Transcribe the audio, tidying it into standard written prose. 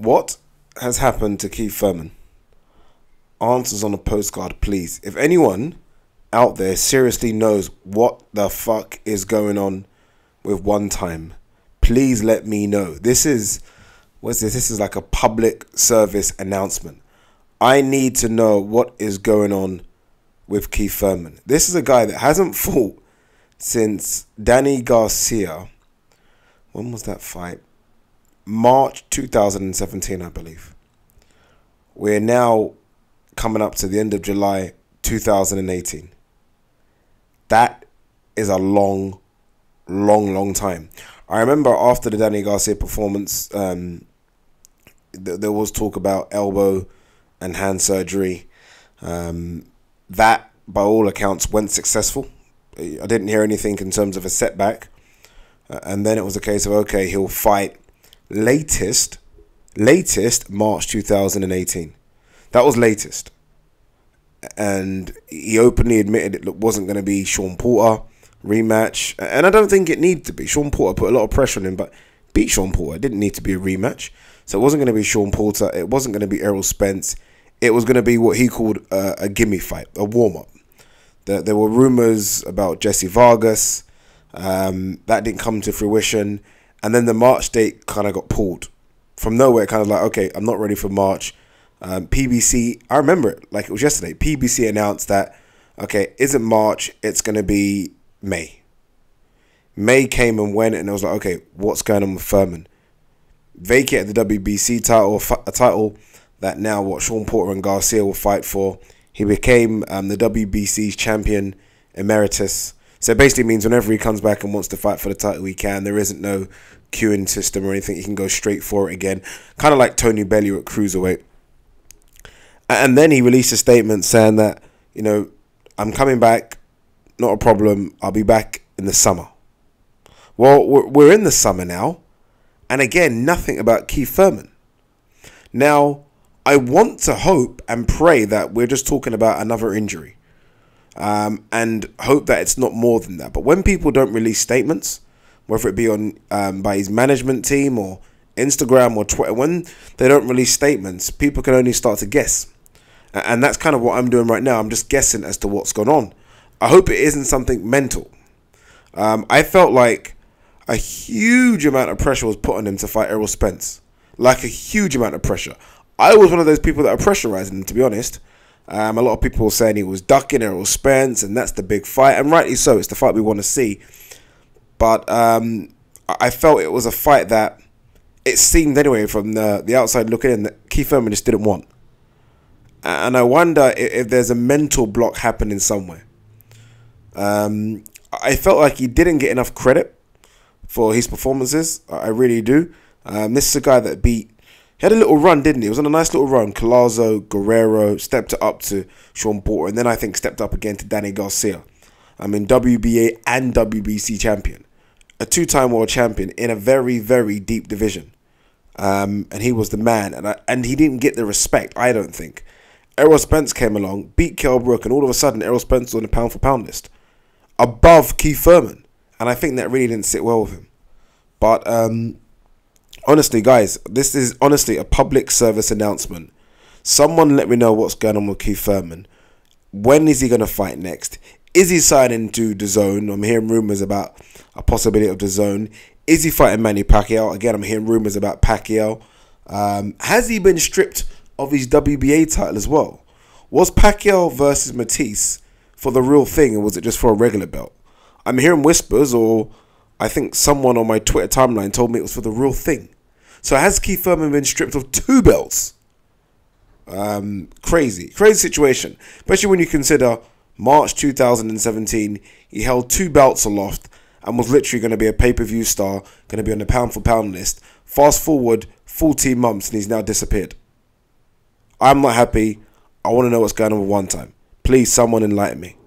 What has happened to Keith Thurman? Answers on a postcard, please. If anyone out there seriously knows what the fuck is going on with One Time, please let me know. This is like a public service announcement. I need to know what is going on with Keith Thurman. This is a guy that hasn't fought since Danny García. When was that fight? March 2017, I believe. We're now coming up to the end of July 2018. That is a long time. I remember after the Danny García performance, there was talk about elbow and hand surgery. That, by all accounts, went successful. I didn't hear anything in terms of a setback. And then it was a case of, okay, he'll fight latest March 2018. That was latest. And he openly admitted it wasn't going to be Shawn Porter rematch. And I don't think it needed to be. Shawn Porter put a lot of pressure on him, but beat Shawn Porter. It didn't need to be a rematch. So it wasn't going to be Shawn Porter. It wasn't going to be Errol Spence. It was going to be what he called a gimme fight, a warm-up. There were rumours about Jesse Vargas. That didn't come to fruition. And then the March date kind of got pulled. From nowhere, kind of like, okay, I'm not ready for March. PBC, I remember it like it was yesterday. PBC announced that, okay, isn't March, it's going to be May. May came and went, and it was like, okay, what's going on with Thurman? Vacated the WBC title, a title that now Shawn Porter and García will fight for. He became the WBC's champion emeritus. So it basically means whenever he comes back and wants to fight for the title, he can. There isn't no queuing system or anything. He can go straight for it again. Kind of like Tony Bellew at cruiserweight. And then he released a statement saying that, you know, I'm coming back, not a problem. I'll be back in the summer. Well, we're in the summer now. And again, nothing about Keith Thurman. Now, I want to hope and pray that we're just talking about another injury. And hope that it's not more than that. But when people don't release statements, whether it be on by his management team or Instagram or Twitter, when they don't release statements, people can only start to guess. And that's kind of what I'm doing right now. I'm just guessing as to what's gone on. I hope it isn't something mental. I felt like a huge amount of pressure was put on him to fight Errol Spence. Like a huge amount of pressure. I was one of those people that are pressurizing him, to be honest. A lot of people were saying he was ducking Errol Spence, and that's the big fight. And rightly so, it's the fight we want to see. But I felt it was a fight that it seemed anyway from the outside looking in that Keith Thurman just didn't want. And I wonder if there's a mental block happening somewhere. I felt like he didn't get enough credit for his performances. I really do. This is a guy that he had a little run, didn't he? It was on a nice little run. Collazo, Guerrero, stepped it up to Shawn Porter, and then I think stepped up again to Danny García. WBA and WBC champion. A two-time world champion in a very, very deep division. And he was the man, and he didn't get the respect, I don't think. Errol Spence came along, beat Kell Brook, and all of a sudden Errol Spence was on the pound-for-pound list. Above Keith Thurman. And I think that really didn't sit well with him. But honestly, guys, this is honestly a public service announcement. Someone let me know what's going on with Keith Thurman. When is he going to fight next? Is he signing to DAZN? I'm hearing rumours about a possibility of DAZN. Is he fighting Manny Pacquiao? Again, I'm hearing rumours about Pacquiao. Has he been stripped of his WBA title as well? Was Pacquiao versus Matisse for the real thing, or was it just for a regular belt? I'm hearing whispers, or I think someone on my Twitter timeline told me it was for the real thing. So has Keith Thurman been stripped of 2 belts? Crazy situation. Especially when you consider March 2017, he held 2 belts aloft and was literally going to be a pay-per-view star, going to be on the pound-for-pound list. Fast forward 14 months and he's now disappeared. I'm not happy. I want to know what's going on with One Time. Please, someone enlighten me.